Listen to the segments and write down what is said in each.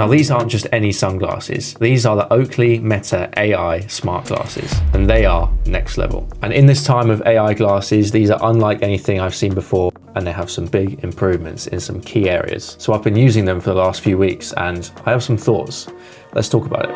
Now these aren't just any sunglasses, these are the Oakley Meta AI smart glasses, and they are next level. And in this time of AI glasses, these are unlike anything I've seen before, and they have some big improvements in some key areas. So I've been using them for the last few weeks and I have some thoughts. Let's talk about it.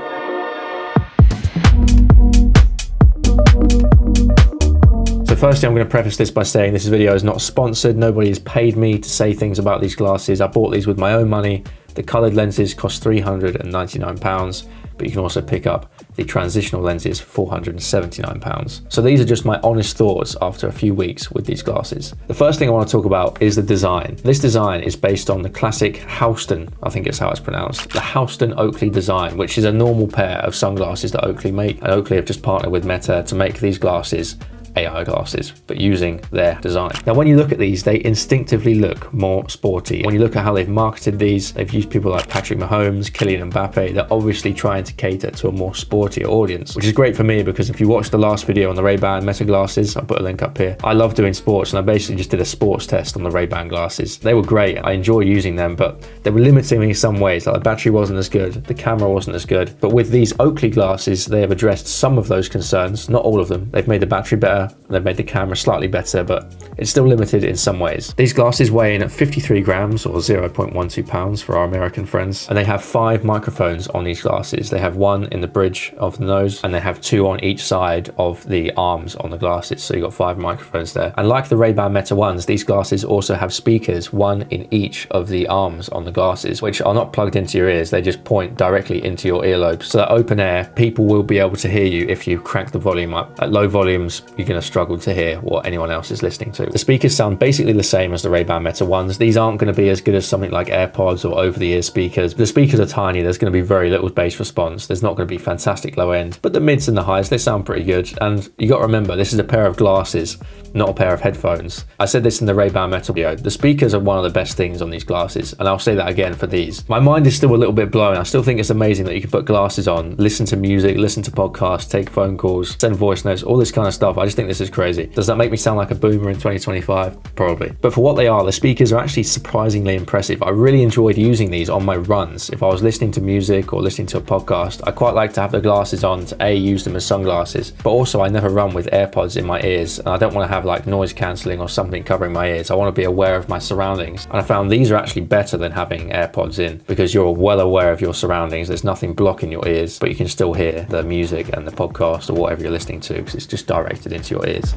So firstly, I'm going to preface this by saying this video is not sponsored. Nobody has paid me to say things about these glasses. I bought these with my own money. The coloured lenses cost £399, but you can also pick up the transitional lenses for £479. So these are just my honest thoughts after a few weeks with these glasses. The first thing I want to talk about is the design. This design is based on the classic Houston, I think it's how it's pronounced, the Houston Oakley design, which is a normal pair of sunglasses that Oakley make. And Oakley have just partnered with Meta to make these glasses AI glasses, but using their design. Now, when you look at these, they instinctively look more sporty. When you look at how they've marketed these, they've used people like Patrick Mahomes, Kylian Mbappe. They're obviously trying to cater to a more sportier audience, which is great for me because if you watch the last video on the Ray-Ban Meta glasses, I'll put a link up here. I love doing sports, and I basically just did a sports test on the Ray-Ban glasses. They were great. I enjoy using them, but they were limiting me in some ways. Like the battery wasn't as good, the camera wasn't as good. But with these Oakley glasses, they have addressed some of those concerns, not all of them. They've made the battery better, they've made the camera slightly better, but it's still limited in some ways. These glasses weigh in at 53 grams or 0.12 pounds for our American friends, and they have 5 microphones on these glasses. They have 1 in the bridge of the nose, and they have 2 on each side of the arms on the glasses. So you've got 5 microphones there. And like the Ray-Ban Meta ones, these glasses also have speakers, 1 in each of the arms on the glasses, which are not plugged into your ears. They just point directly into your earlobes. So that open air, people will be able to hear you if you crank the volume up. At low volumes, you're going to struggle to hear what anyone else is listening to. The speakers sound basically the same as the Ray-Ban Meta ones. These aren't going to be as good as something like AirPods or over-the-ear speakers. The speakers are tiny. There's going to be very little bass response. There's not going to be fantastic low end, but the mids and the highs, they sound pretty good. And you got to remember, this is a pair of glasses, not a pair of headphones. I said this in the Ray-Ban Meta video. The speakers are one of the best things on these glasses, and I'll say that again for these. My mind is still a little bit blown. I still think it's amazing that you can put glasses on, listen to music, listen to podcasts, take phone calls, send voice notes, all this kind of stuff. I just think this is crazy. Does that make me sound like a boomer in 2025? Probably. But for what they are, the speakers are actually surprisingly impressive. I really enjoyed using these on my runs. If I was listening to music or listening to a podcast, I quite like to have the glasses on to use them as sunglasses, but also I never run with AirPods in my ears, and I don't want to have like noise cancelling or something covering my ears. I want to be aware of my surroundings, and I found these are actually better than having AirPods in because you're well aware of your surroundings. There's nothing blocking your ears, but you can still hear the music and the podcast or whatever you're listening to because it's just directed into your ears.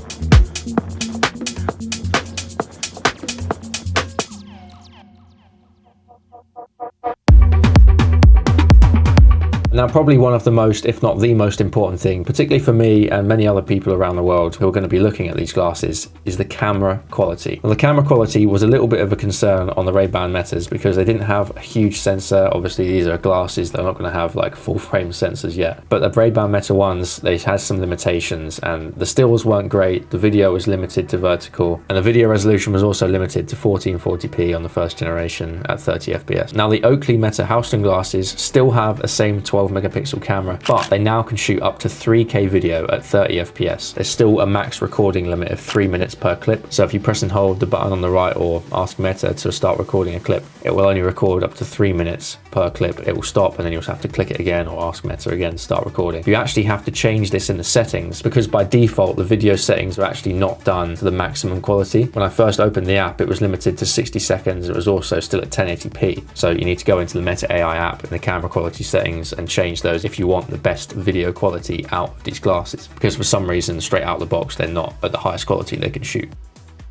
Now, probably one of the most, if not the most important thing, particularly for me and many other people around the world who are going to be looking at these glasses, is the camera quality. Well, the camera quality was a little bit of a concern on the Ray-Ban Metas because they didn't have a huge sensor. Obviously, these are glasses. They're not going to have like full frame sensors yet. But the Ray-Ban Meta ones, they had some limitations, and the stills weren't great. The video was limited to vertical, and the video resolution was also limited to 1440p on the first generation at 30 FPS. Now, the Oakley Meta Houston glasses still have the same 12 megapixel camera, but they now can shoot up to 3K video at 30 FPS. There's still a max recording limit of 3 minutes per clip. So if you press and hold the button on the right or ask Meta to start recording a clip, it will only record up to 3 minutes per clip. It will stop and then you'll have to click it again or ask Meta again to start recording. You actually have to change this in the settings because by default, the video settings are actually not done to the maximum quality. When I first opened the app, it was limited to 60 seconds. It was also still at 1080p. So you need to go into the Meta AI app in the camera quality settings and change those if you want the best video quality out of these glasses, because for some reason straight out the box they're not at the highest quality they can shoot.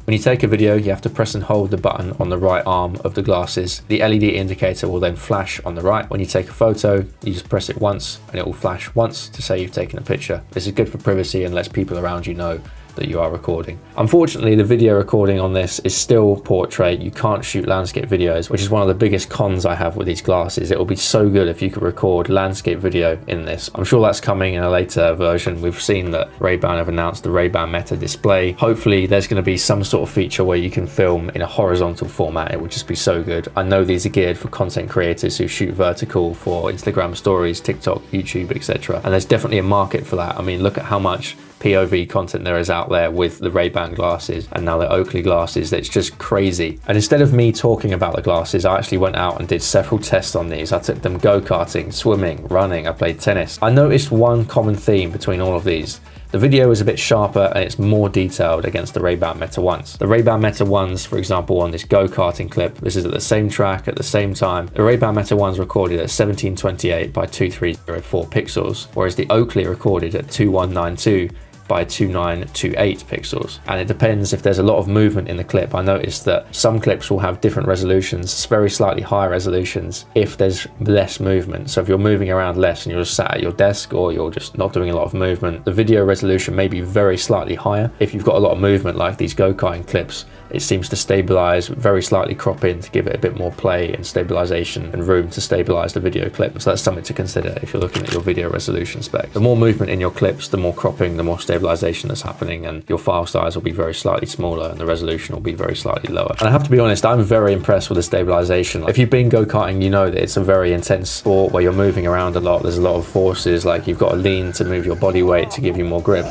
When you take a video, you have to press and hold the button on the right arm of the glasses. The LED indicator will then flash on the right. When you take a photo, you just press it once and it will flash once to say you've taken a picture. This is good for privacy and lets people around you know that you are recording. Unfortunately, the video recording on this is still portrait. You can't shoot landscape videos, which is one of the biggest cons I have with these glasses. It will be so good if you could record landscape video in this. I'm sure that's coming in a later version. We've seen that Ray-Ban have announced the Ray-Ban Meta display. Hopefully there's going to be some sort of feature where you can film in a horizontal format. It would just be so good. I know these are geared for content creators who shoot vertical for Instagram stories, TikTok, YouTube, etc. And there's definitely a market for that. I mean, look at how much POV content there is out out there with the Ray-Ban glasses and now the Oakley glasses. It's just crazy. And instead of me talking about the glasses, I actually went out and did several tests on these. I took them go-karting, swimming, running, I played tennis. I noticed one common theme between all of these. The video is a bit sharper and it's more detailed against the Ray-Ban Meta ones. The Ray-Ban Meta ones, for example, on this go-karting clip, this is at the same track at the same time. The Ray-Ban Meta ones recorded at 1728 by 2304 pixels, whereas the Oakley recorded at 2192 by 2928 pixels. And it depends if there's a lot of movement in the clip. I noticed that some clips will have different resolutions, very slightly higher resolutions if there's less movement. So if you're moving around less and you're just sat at your desk or you're just not doing a lot of movement, the video resolution may be very slightly higher. If you've got a lot of movement like these go-karting clips, it seems to stabilize, very slightly crop in to give it a bit more play and stabilization and room to stabilize the video clip. So that's something to consider if you're looking at your video resolution specs. The more movement in your clips, the more cropping, the more stabilization that's happening, and your file size will be very slightly smaller and the resolution will be very slightly lower. And I have to be honest, I'm very impressed with the stabilization. If you've been go-karting, you know that it's a very intense sport where you're moving around a lot. There's a lot of forces, like you've got to lean to move your body weight to give you more grip.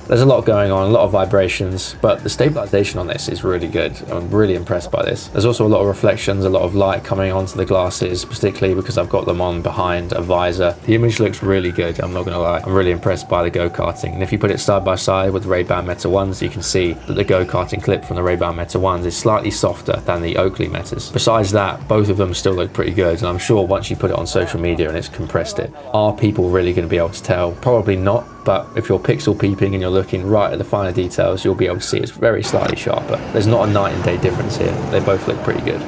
There's a lot going on, a lot of vibrations, but the stabilization on this is really good. I'm really impressed by this. There's also a lot of reflections, a lot of light coming onto the glasses, particularly because I've got them on behind a visor. The image looks really good, I'm not gonna lie. I'm really impressed by the go-karting. And if you put it side by side with the Ray-Ban Meta ones, you can see that the go-karting clip from the Ray-Ban Meta ones is slightly softer than the Oakley Metas. Besides that, both of them still look pretty good, and I'm sure once you put it on social media and it's compressed it, are people really gonna be able to tell? Probably not. But if you're pixel peeping and you're looking right at the finer details, you'll be able to see it's very slightly sharper. There's not a night and day difference here. They both look pretty good.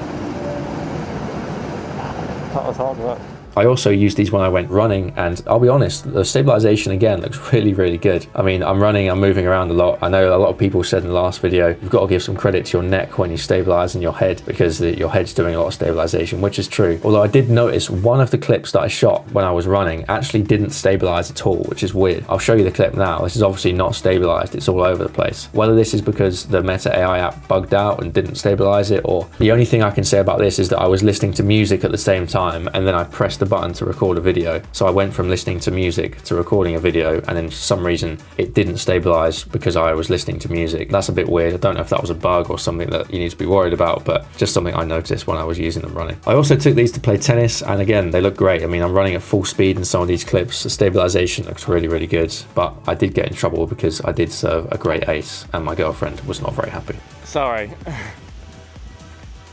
That was hard work. I also used these when I went running, and I'll be honest, the stabilization again looks really, really good. I mean, I'm running, I'm moving around a lot. I know a lot of people said in the last video, you've got to give some credit to your neck when you stabilize in your head, because your head's doing a lot of stabilization, which is true. Although I did notice one of the clips that I shot when I was running actually didn't stabilize at all, which is weird. I'll show you the clip now. This is obviously not stabilized. It's all over the place. Whether this is because the Meta AI app bugged out and didn't stabilize it, or the only thing I can say about this is that I was listening to music at the same time, and then I pressed the button to record a video. So I went from listening to music to recording a video, and then for some reason it didn't stabilize because I was listening to music. That's a bit weird. I don't know if that was a bug or something that you need to be worried about, but just something I noticed when I was using them running. I also took these to play tennis, and again, they look great. I mean, I'm running at full speed in some of these clips. The stabilization looks really, really good, but I did get in trouble because I did serve a great ace and my girlfriend was not very happy. Sorry.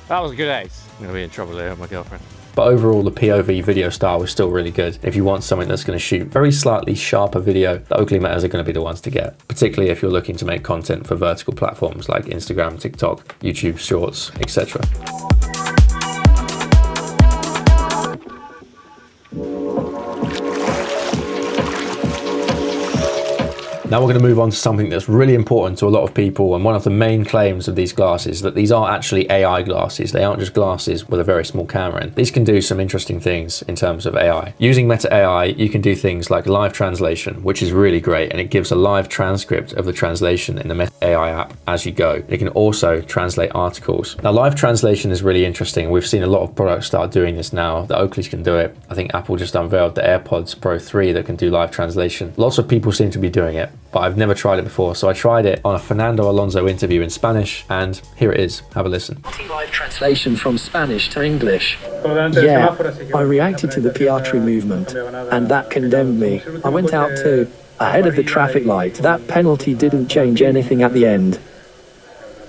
That was a good ace. I'm gonna be in trouble here with my girlfriend. But overall, the POV video style is still really good. If you want something that's going to shoot very slightly sharper video, the Oakley Metas are going to be the ones to get, particularly if you're looking to make content for vertical platforms like Instagram, TikTok, YouTube Shorts, etc. Now we're going to move on to something that's really important to a lot of people, and one of the main claims of these glasses is that these are actually AI glasses. They aren't just glasses with a very small camera in. These can do some interesting things in terms of AI. Using Meta AI, you can do things like live translation, which is really great, and it gives a live transcript of the translation in the Meta AI app as you go. It can also translate articles. Now, live translation is really interesting. We've seen a lot of products start doing this now. The Oakleys can do it. I think Apple just unveiled the AirPods Pro 3 that can do live translation. Lots of people seem to be doing it, but I've never tried it before. So I tried it on a Fernando Alonso interview in Spanish, and here it is. Have a listen. Live translation from Spanish to English. Yeah, I reacted to the Piatri movement, and that condemned me. I went out too, ahead of the traffic light. That penalty didn't change anything at the end.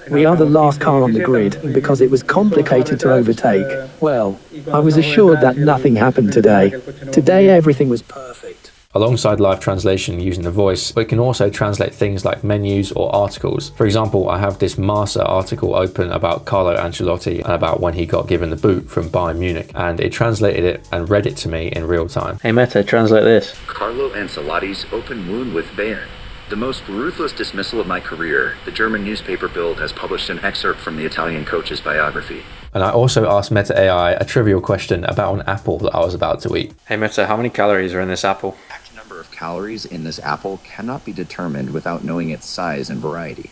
We are the last car on the grid because it was complicated to overtake. Well, I was assured that nothing happened today. Today everything was perfect. Alongside live translation using the voice, but it can also translate things like menus or articles. For example, I have this Marsa article open about Carlo Ancelotti and about when he got given the boot from Bayern Munich, and it translated it and read it to me in real time. Hey Meta, translate this. Carlo Ancelotti's open wound with Bayern. The most ruthless dismissal of my career. The German newspaper Bild has published an excerpt from the Italian coach's biography. And I also asked Meta AI a trivial question about an apple that I was about to eat. Hey Meta, how many calories are in this apple? The number of calories in this apple cannot be determined without knowing its size and variety.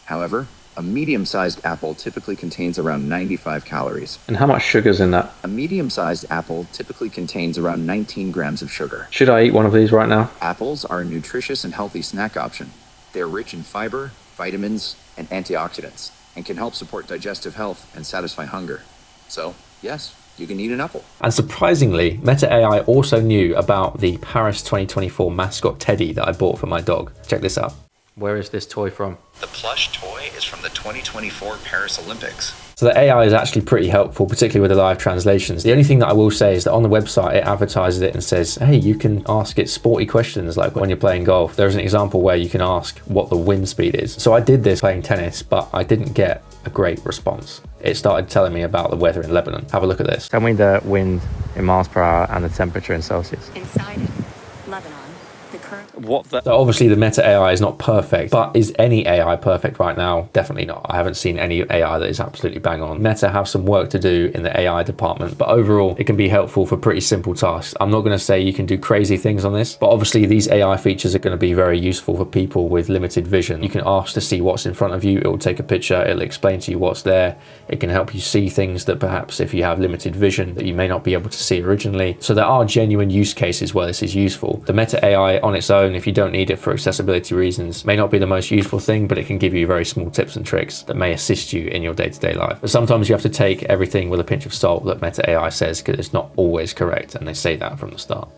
However, A medium-sized apple typically contains around 95 calories. And how much sugar's in that? A medium-sized apple typically contains around 19 grams of sugar. Should I eat one of these right now? Apples are a nutritious and healthy snack option. They're rich in fiber, vitamins, and antioxidants, and can help support digestive health and satisfy hunger. So, yes, you can eat an apple. And surprisingly, Meta AI also knew about the Paris 2024 mascot teddy that I bought for my dog. Check this out. Where is this toy from? The plush toy is from the 2024 Paris Olympics. So the AI is actually pretty helpful, particularly with the live translations. The only thing that I will say is that on the website, it advertises it and says, hey, you can ask it sporty questions like when you're playing golf. There's an example where you can ask what the wind speed is. So I did this playing tennis, but I didn't get a great response. It started telling me about the weather in Lebanon. Have a look at this. Tell me the wind in miles per hour and the temperature in Celsius. Inside Lebanon, the current... What the? So obviously the Meta AI is not perfect, but is any AI perfect right now? Definitely not. I haven't seen any AI that is absolutely bang on. Meta have some work to do in the AI department, but overall it can be helpful for pretty simple tasks. I'm not going to say you can do crazy things on this, but obviously these AI features are going to be very useful for people with limited vision. You can ask to see what's in front of you. It will take a picture. It'll explain to you what's there. It can help you see things that perhaps if you have limited vision that you may not be able to see originally. So there are genuine use cases where this is useful. The Meta AI on its own, if you don't need it for accessibility reasons, may not be the most useful thing, but it can give you very small tips and tricks that may assist you in your day-to-day life. But sometimes you have to take everything with a pinch of salt that Meta AI says, because it's not always correct, and they say that from the start.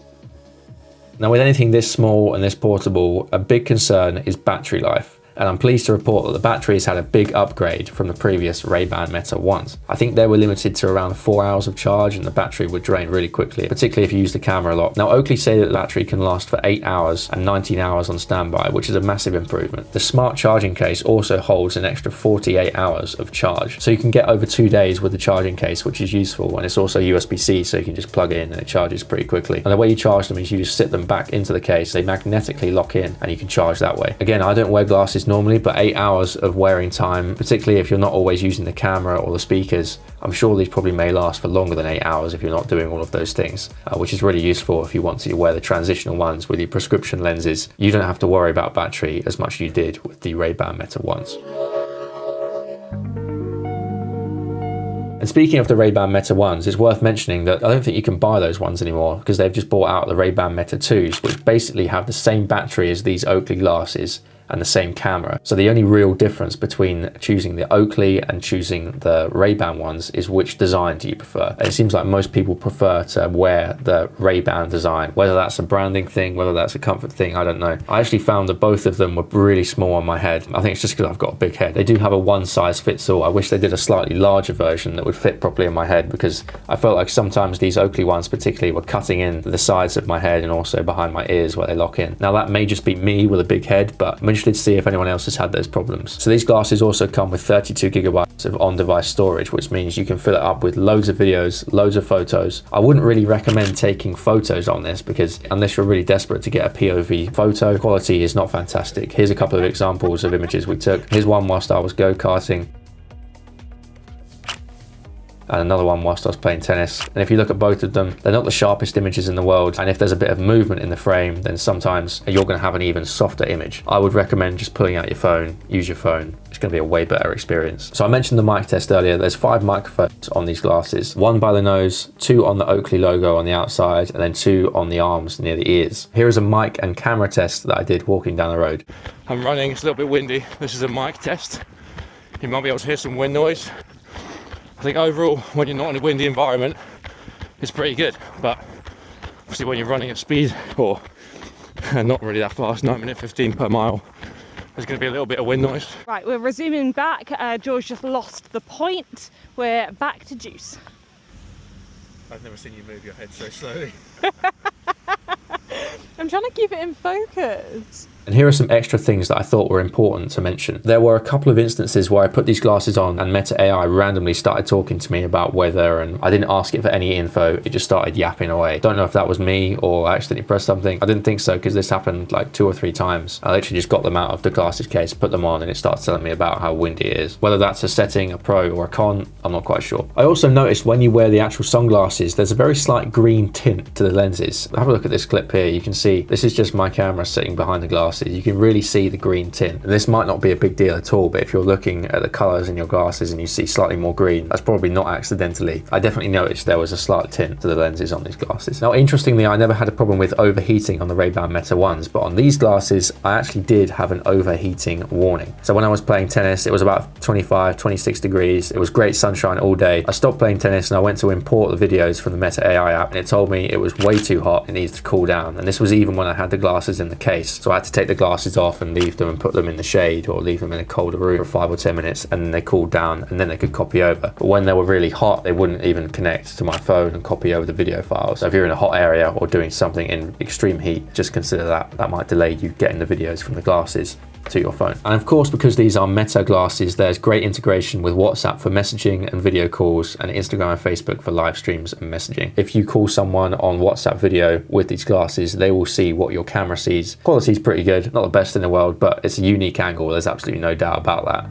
Now, with anything this small and this portable, a big concern is battery life. And I'm pleased to report that the batteries had a big upgrade from the previous Ray-Ban Meta ones. I think they were limited to around 4 hours of charge and the battery would drain really quickly, particularly if you use the camera a lot. Now, Oakley say that the battery can last for 8 hours and 19 hours on standby, which is a massive improvement. The smart charging case also holds an extra 48 hours of charge. So you can get over 2 days with the charging case, which is useful. And it's also USB-C, so you can just plug it in and it charges pretty quickly. And the way you charge them is you just sit them back into the case, they magnetically lock in and you can charge that way. Again, I don't wear glasses normally, but 8 hours of wearing time, particularly if you're not always using the camera or the speakers, I'm sure these probably may last for longer than 8 hours if you're not doing all of those things, which is really useful if you want to wear the transitional ones with your prescription lenses. You don't have to worry about battery as much as you did with the Ray-Ban Meta ones. And speaking of the Ray-Ban Meta ones, it's worth mentioning that I don't think you can buy those ones anymore because they've just bought out the Ray-Ban Meta 2s, which basically have the same battery as these Oakley glasses and the same camera. So the only real difference between choosing the Oakley and choosing the Ray-Ban ones is which design do you prefer. And it seems like most people prefer to wear the Ray-Ban design, whether that's a branding thing, whether that's a comfort thing, I don't know. I actually found that both of them were really small on my head. I think it's just because I've got a big head. They do have a one size fits all. I wish they did a slightly larger version that would fit properly in my head, because I felt like sometimes these Oakley ones particularly were cutting in the sides of my head and also behind my ears where they lock in. Now that may just be me with a big head, but I'm interested to see if anyone else has had those problems. So these glasses also come with 32 gigabytes of on-device storage, which means you can fill it up with loads of videos, loads of photos. I wouldn't really recommend taking photos on this because unless you're really desperate to get a POV photo, quality is not fantastic. Here's a couple of examples of images we took. Here's one whilst I was go-karting, and another one whilst I was playing tennis. And if you look at both of them, they're not the sharpest images in the world. And if there's a bit of movement in the frame, then sometimes you're going to have an even softer image. I would recommend just pulling out your phone, use your phone. It's going to be a way better experience. So I mentioned the mic test earlier. There's 5 microphones on these glasses, 1 by the nose, 2 on the Oakley logo on the outside, and then 2 on the arms near the ears. Here is a mic and camera test that I did walking down the road. I'm running, it's a little bit windy. This is a mic test. You might be able to hear some wind noise. I think overall, when you're not in a windy environment, it's pretty good, but obviously when you're running at speed or not really that fast, 9:15 per mile, there's going to be a little bit of wind noise. Right, we're resuming back. George just lost the point. We're back to juice. I've never seen you move your head so slowly. I'm trying to keep it in focus. And here are some extra things that I thought were important to mention. There were a couple of instances where I put these glasses on and Meta AI randomly started talking to me about weather, and I didn't ask it for any info. It just started yapping away. Don't know if that was me or I accidentally pressed something. I didn't think so, because this happened like 2 or 3 times. I literally just got them out of the glasses case, put them on, and it starts telling me about how windy it is. Whether that's a setting, a pro or a con, I'm not quite sure. I also noticed when you wear the actual sunglasses, there's a very slight green tint to the lenses. Have a look at this clip here. You can see this is just my camera sitting behind the glass. glasses, you can really see the green tint. And this might not be a big deal at all, but if you're looking at the colors in your glasses and you see slightly more green, that's probably not accidentally. I definitely noticed there was a slight tint to the lenses on these glasses. Now, interestingly, I never had a problem with overheating on the Ray-Ban Meta ones, but on these glasses, I actually did have an overheating warning. So when I was playing tennis, it was about 25, 26 degrees. It was great sunshine all day. I stopped playing tennis and I went to import the videos from the Meta AI app, and it told me it was way too hot, it needed to cool down. And this was even when I had the glasses in the case. So I had to take the glasses off and leave them and put them in the shade or leave them in a colder room for 5 or 10 minutes, and then they cooled down and then they could copy over. But when they were really hot, they wouldn't even connect to my phone and copy over the video files. So if you're in a hot area or doing something in extreme heat, just consider that. That might delay you getting the videos from the glasses to your phone. And of course, because these are Meta glasses, there's great integration with WhatsApp for messaging and video calls, and Instagram and Facebook for live streams and messaging. If you call someone on WhatsApp video with these glasses, they will see what your camera sees. Quality is pretty good, not the best in the world, but it's a unique angle. There's absolutely no doubt about that.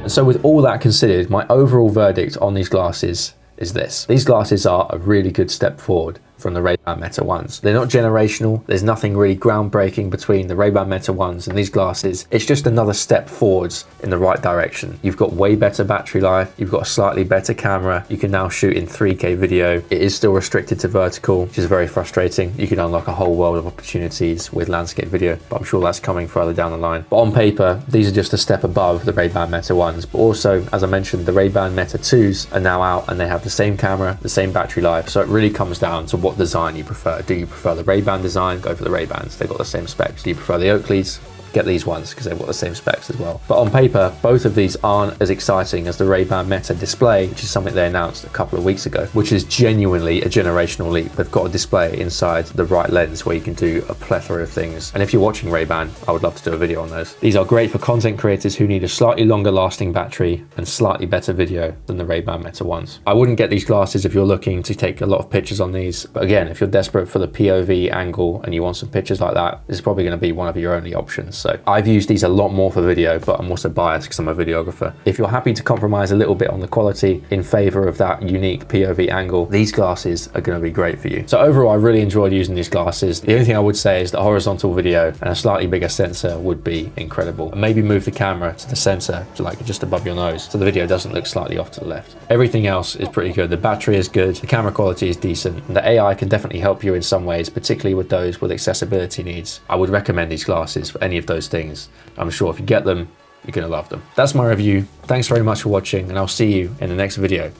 And so with all that considered, my overall verdict on these glasses is this. These glasses are a really good step forward from the Ray-Ban Meta ones. They're not generational. There's nothing really groundbreaking between the Ray-Ban Meta ones and these glasses. It's just another step forwards in the right direction. You've got way better battery life. You've got a slightly better camera. You can now shoot in 3K video. It is still restricted to vertical, which is very frustrating. You can unlock a whole world of opportunities with landscape video, but I'm sure that's coming further down the line. But on paper, these are just a step above the Ray-Ban Meta ones. But also, as I mentioned, the Ray-Ban Meta 2s are now out and they have the same camera, the same battery life. So it really comes down to what design you prefer. Do you prefer the Ray-Ban design? Go for the Ray-Bans. They've got the same specs. Do you prefer the Oakleys? Get these ones because they've got the same specs as well. But on paper, both of these aren't as exciting as the Ray-Ban Meta display, which is something they announced a couple of weeks ago, which is genuinely a generational leap. They've got a display inside the right lens where you can do a plethora of things. And if you're watching Ray-Ban, I would love to do a video on those. These are great for content creators who need a slightly longer lasting battery and slightly better video than the Ray-Ban Meta ones. I wouldn't get these glasses if you're looking to take a lot of pictures on these. But again, if you're desperate for the POV angle and you want some pictures like that, this is probably going to be one of your only options. So I've used these a lot more for video, but I'm also biased because I'm a videographer. If you're happy to compromise a little bit on the quality in favor of that unique POV angle, these glasses are going to be great for you. So overall, I really enjoyed using these glasses. The only thing I would say is that horizontal video and a slightly bigger sensor would be incredible. And maybe move the camera to the center to like just above your nose so the video doesn't look slightly off to the left. Everything else is pretty good. The battery is good, the camera quality is decent, and the AI can definitely help you in some ways, particularly with those with accessibility needs. I would recommend these glasses for any of those things. I'm sure if you get them, you're going to love them. That's my review. Thanks very much for watching, and I'll see you in the next video.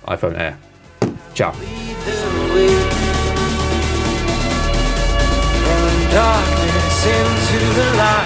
iPhone Air. Ciao. Darkness into the light.